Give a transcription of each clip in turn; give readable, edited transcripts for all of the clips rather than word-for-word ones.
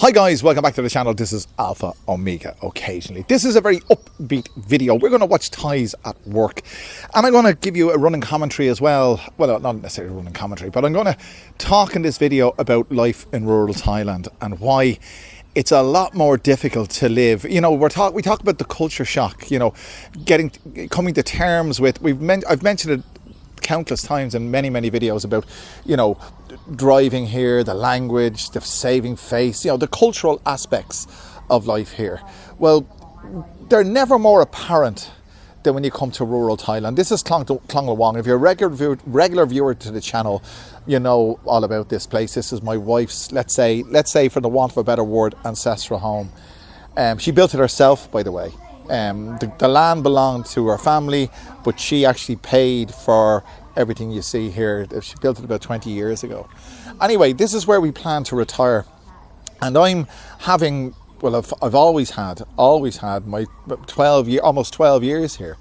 Hi guys, welcome back to the channel. This is Alpha Omega occasionally. This is a very upbeat video. We're going to watch Thais at work. And I'm going to give you a running commentary as well. Well, not necessarily a running commentary, but I'm going to talk in this video about life in rural Thailand and why it's a lot more difficult to live. You know, we talk about the culture shock, you know, coming to terms with, I've mentioned it countless times in many videos about, you know, driving here, the language, the saving face, you know, the cultural aspects of life here. Well, they're never more apparent than when you come to rural Thailand. This is Klong Lawang. If you're a regular viewer to the channel, you know all about this place. This is my wife's, let's say for the want of a better word, ancestral home. She built it herself, by the way. The land belonged to her family, but she actually paid for everything you see here. She built it about 20 years ago. Anyway, this is where we plan to retire. And I'm having, well, I've always had my almost 12 years here.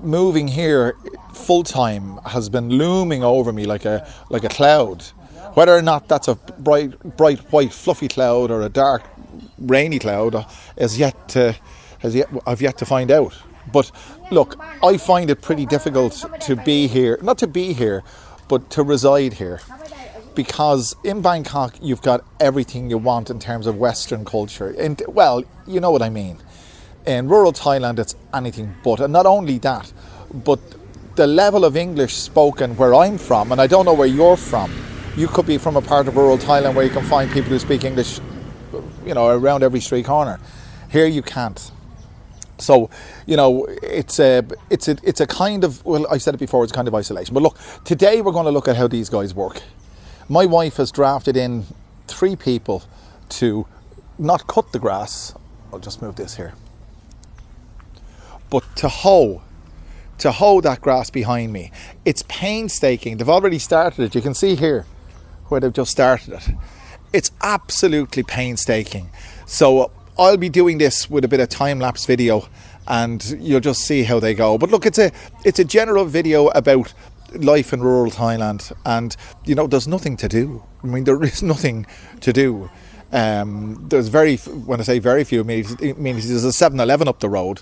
Moving here full time has been looming over me like a cloud. Whether or not that's a bright white fluffy cloud or a dark rainy cloud I've yet to find out. But look, I find it pretty difficult to be here, not to be here, but to reside here. Because in Bangkok, you've got everything you want in terms of Western culture. And, well, you know what I mean. In rural Thailand, it's anything but. And not only that, but the level of English spoken where I'm from, and I don't know where you're from. You could be from a part of rural Thailand where you can find people who speak English, you know, around every street corner. Here you can't. So, you know, it's a kind of, well, I said it before, it's kind of isolation. But look, today we're going to look at how these guys work. My wife has drafted in 3 people to not cut the grass. I'll just move this here. But to hoe that grass behind me. It's painstaking. They've already started it. You can see here where they've just started it. It's absolutely painstaking. So I'll be doing this with a bit of time-lapse video and you'll just see how they go. But look, it's a general video about life in rural Thailand, and you know, there's nothing to do. I mean, there is nothing to do. There's when I say very few amenities, there's a 7-Eleven up the road,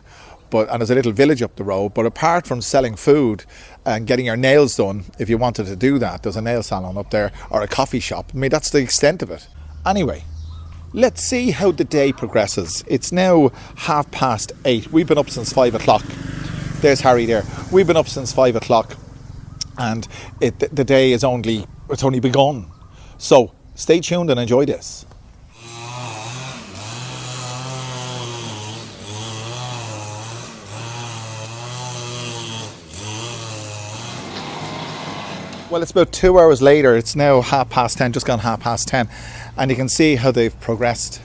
and there's a little village up the road. But apart from selling food and getting your nails done, if you wanted to do that, there's a nail salon up there or a coffee shop. I mean, that's the extent of it. Anyway, let's see how the day progresses. It's now 8:30. We've been up since 5 o'clock. There's Harry there. We've been up since 5 o'clock, and the day is only begun. So stay tuned and enjoy this. Well, it's about 2 hours later. It's now 10:30, just gone 10:30, and you can see how they've progressed.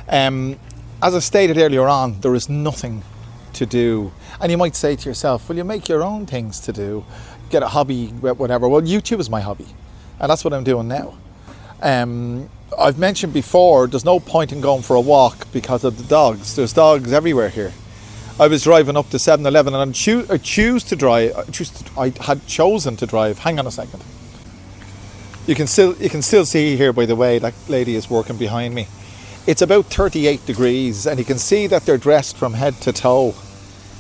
As I stated earlier on, there is nothing to do. And you might say to yourself, well, you make your own things to do, get a hobby, whatever. Well, YouTube is my hobby, and that's what I'm doing now. I've mentioned before, there's no point in going for a walk because of the dogs. There's dogs everywhere here. I was driving up to 7-Eleven and I had chosen to drive. Hang on a second. You can still see here, by the way, that lady is working behind me. It's about 38 degrees, and you can see that they're dressed from head to toe.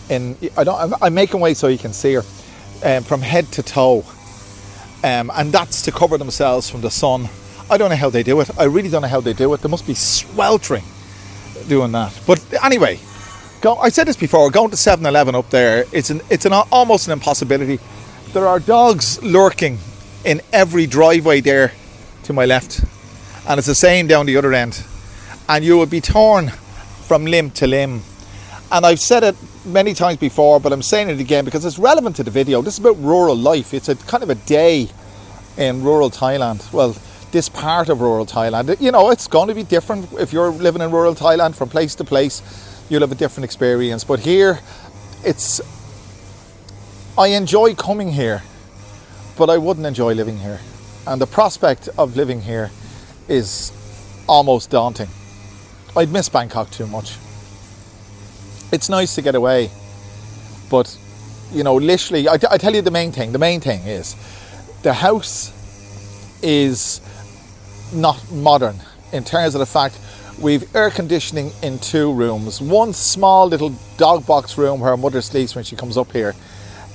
I'm making way so you can see her. From head to toe. And that's to cover themselves from the sun. I don't know how they do it. I really don't know how they do it. They must be sweltering doing that. But anyway, I said this before, going to 7-Eleven up there, it's almost an impossibility. There are dogs lurking in every driveway there to my left, and it's the same down the other end, and you would be torn from limb to limb. And I've said it many times before, but I'm saying it again because it's relevant to the video. This is about rural life. It's a kind of a day in rural Thailand. Well, this part of rural Thailand, you know, it's going to be different. If you're living in rural Thailand, from place to place, you'll have a different experience. But here, I enjoy coming here, but I wouldn't enjoy living here. And the prospect of living here is almost daunting. I'd miss Bangkok too much. It's nice to get away, but, you know, literally, I tell you the main thing. The main thing is the house is not modern. in terms of the fact we've air conditioning in 2 rooms. One small little dog box room where her mother sleeps when she comes up here,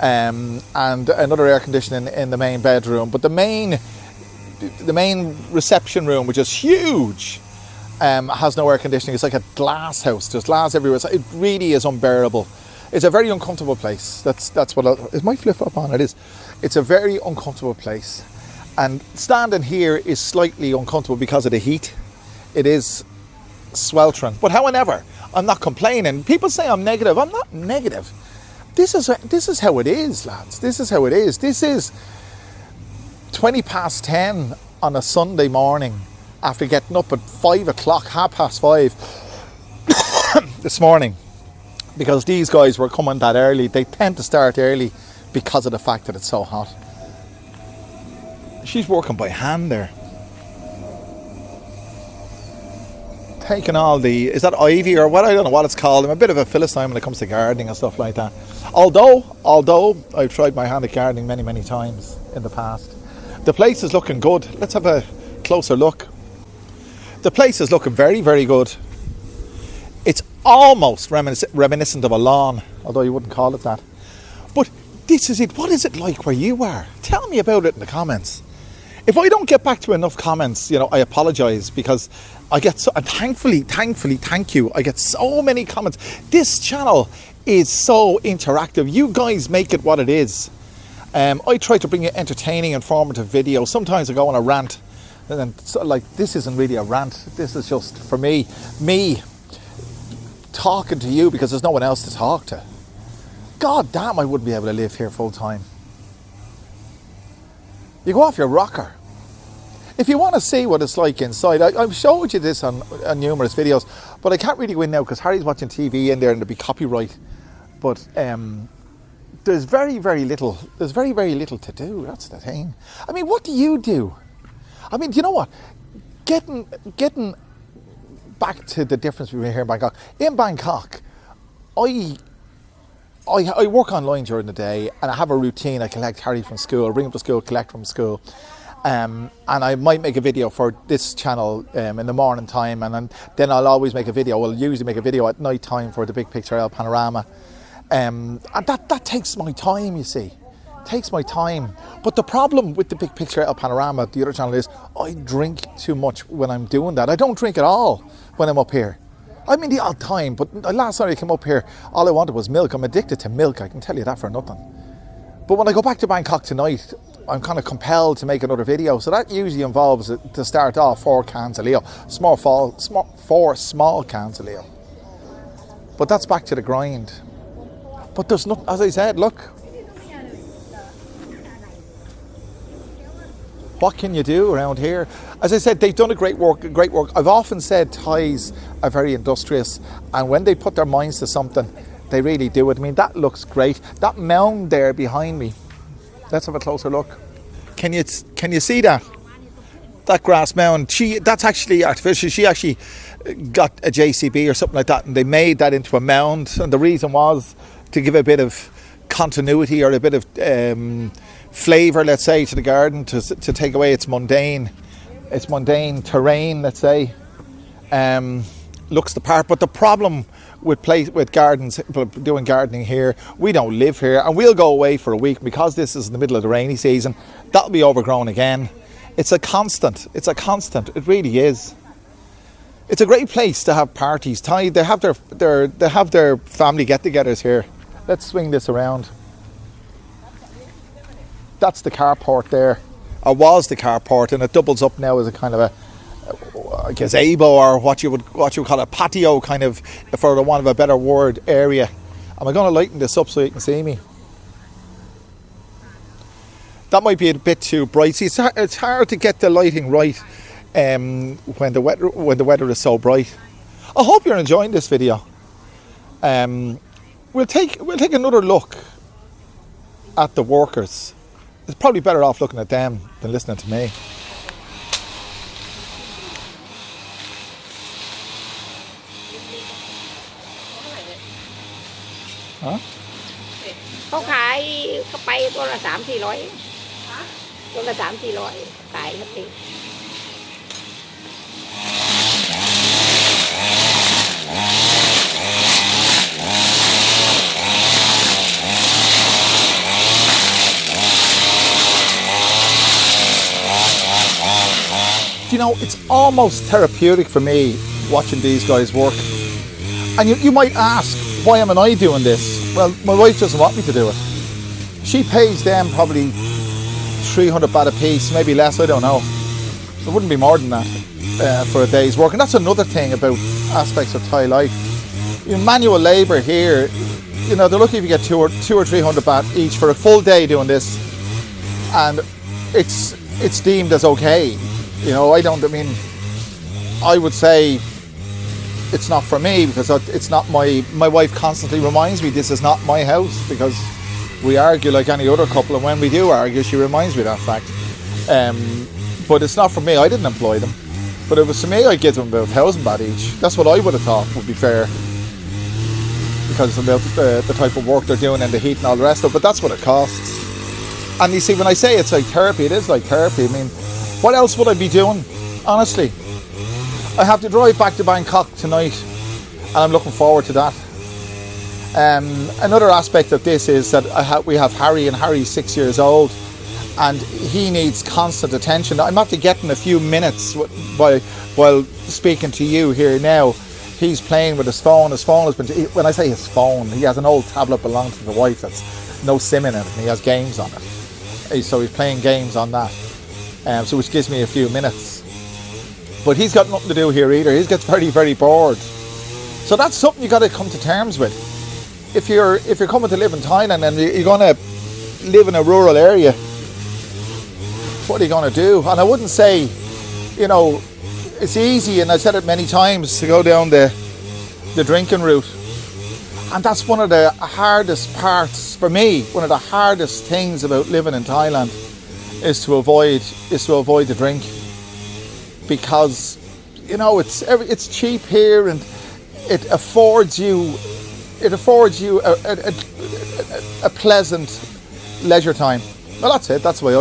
and another air conditioning in the main bedroom. But the main reception room, which is huge, has no air conditioning. It's like a glass house. There's glass everywhere. So it really is unbearable. It's a very uncomfortable place. That's what is my flip flop on. It is. It's a very uncomfortable place, and standing here is slightly uncomfortable because of the heat. It is sweltering, but however, I'm not complaining. People say I'm negative. I'm not negative. This is how it is, lads. This is how it is. This is 10 on a Sunday morning after getting up at 5 o'clock, 5:30 this morning, because these guys were coming that early. They tend to start early because of the fact that it's so hot. She's working by hand there. Taking all the, is that ivy or what? I don't know what it's called. I'm a bit of a philistine when it comes to gardening and stuff like that. Although I've tried my hand at gardening many times in the past. The place is looking good. Let's have a closer look. The place is looking very, very good. It's almost reminiscent of a lawn, although you wouldn't call it that. But this is it. What is it like where you are? Tell me about it in the comments. If I don't get back to enough comments, I apologise, because I get so, and thankfully, thank you. I get so many comments. This channel is so interactive. You guys make it what it is. I try to bring you entertaining, informative videos. Sometimes I go on a rant, and then this isn't really a rant. This is just for me talking to you because there's no one else to talk to. God damn, I wouldn't be able to live here full time. You go off your rocker. If you want to see what it's like inside, I've showed you this on numerous videos, but I can't really go in now because Harry's watching TV in there and there'll be copyright. But there's very, very little. There's very, very little to do. That's the thing. I mean, what do you do? I mean, do you know what? Getting back to the difference between here and Bangkok. In Bangkok, I work online during the day and I have a routine. I collect Harry from school, bring him to school, collect from school. And I might make a video for this channel in the morning time, and then I'll always make a video. I'll usually make a video at night time for the Big Picture El Panorama. And that takes my time, you see. Takes my time. But the problem with the Big Picture El Panorama, the other channel, is I drink too much when I'm doing that. I don't drink at all when I'm up here. I mean, the odd time, but last time I came up here, all I wanted was milk. I'm addicted to milk, I can tell you that for nothing. But when I go back to Bangkok tonight, I'm kind of compelled to make another video. So that usually involves, to start off, 4 cans of Leo. 4 small cans of Leo. But that's back to the grind. But there's not, as I said, look. What can you do around here? As I said, they've done a great work. I've often said Thais are very industrious, and when they put their minds to something, they really do it. I mean, that looks great. That mound there behind me. Let's have a closer look. Can you see that? That grass mound. That's actually artificial. She actually got a JCB or something like that, and they made that into a mound. And the reason was to give a bit of continuity or a bit of flavour, let's say, to the garden, to take away its mundane terrain, let's say. Looks the part, but the problem with gardens, doing gardening here, we don't live here, and we'll go away for a week because this is in the middle of the rainy season. That'll be overgrown again. It's a constant. It really is. It's a great place to have parties. They have their family get-togethers here. Let's swing this around. That's the carport there, or was the carport, and it doubles up now as a kind of a gazebo, or what you would call a patio, kind of, for the want of a better word, area. Am I going to lighten this up so you can see me? That might be a bit too bright. See, it's hard to get the lighting right when the weather is so bright. I hope you're enjoying this video. We'll take another look at the workers. It's probably better off looking at them than listening to me. Huh? เขาขายเขาไปตัวละ300-400ตัวละ300-400ขายครับพี่ you know, it's almost therapeutic for me watching these guys work. And you might ask, why am I doing this? Well, my wife doesn't want me to do it. She pays them probably 300 baht a piece, maybe less, I don't know. It wouldn't be more than that for a day's work. And that's another thing about aspects of Thai life. Manual labour here, you know, they're lucky if you get 200 or 300 baht each for a full day doing this. And it's deemed as okay. You know, I would say it's not for me, because it's not my wife constantly reminds me this is not my house, because we argue like any other couple, and when we do argue she reminds me of that fact. But it's not for me. I didn't employ them, but if it was for me, I'd give them about 1,000 baht each. That's what I would have thought would be fair, because of the type of work they're doing and the heat and all the rest of it. But that's what it costs. And you see, when I say it's like therapy, it is like therapy. I mean, what else would I be doing, honestly? I have to drive back to Bangkok tonight, and I'm looking forward to that. Another aspect of this is that we have Harry, and Harry's 6 years old, and he needs constant attention. I'm after getting a few minutes while speaking to you here now. He's playing with his phone. His phone has been, when I say his phone, he has an old tablet belonging to the wife that's no SIM in it, and he has games on it. So he's playing games on that, so which gives me a few minutes. But he's got nothing to do here either. He gets very, very bored. So that's something you got to come to terms with. If you're coming to live in Thailand and you're going to live in a rural area, what are you going to do? And I wouldn't say, you know, it's easy, and I've said it many times, to go down the drinking route. And that's one of the hardest parts for me. One of the hardest things about living in Thailand is to avoid the drink. Because, you know, it's cheap here, and it affords you a pleasant leisure time. Well, that's it. That's the way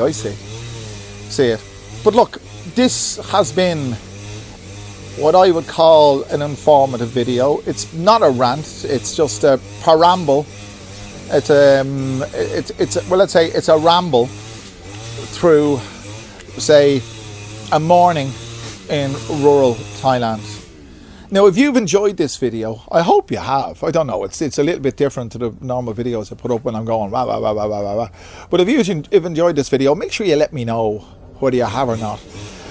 I see it. But look, this has been what I would call an informative video. It's not a rant. It's just a paramble. Let's say it's a ramble through, say, a morning in rural Thailand. Now, if you've enjoyed this video, I hope you have. I don't know, it's a little bit different to the normal videos I put up when I'm going rah, rah, rah, rah, rah, rah. But if you've enjoyed this video, make sure you let me know whether you have or not.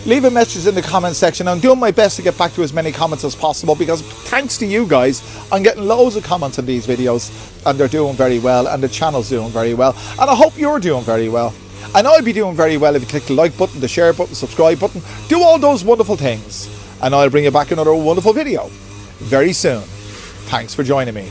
Leave a message in the comment section. I'm doing my best to get back to as many comments as possible, because thanks to you guys, I'm getting loads of comments on these videos, and they're doing very well, and the channel's doing very well, and I hope you're doing very well. And I'll be doing very well if you click the like button, the share button, subscribe button, do all those wonderful things, and I'll bring you back another wonderful video very soon. Thanks for joining me.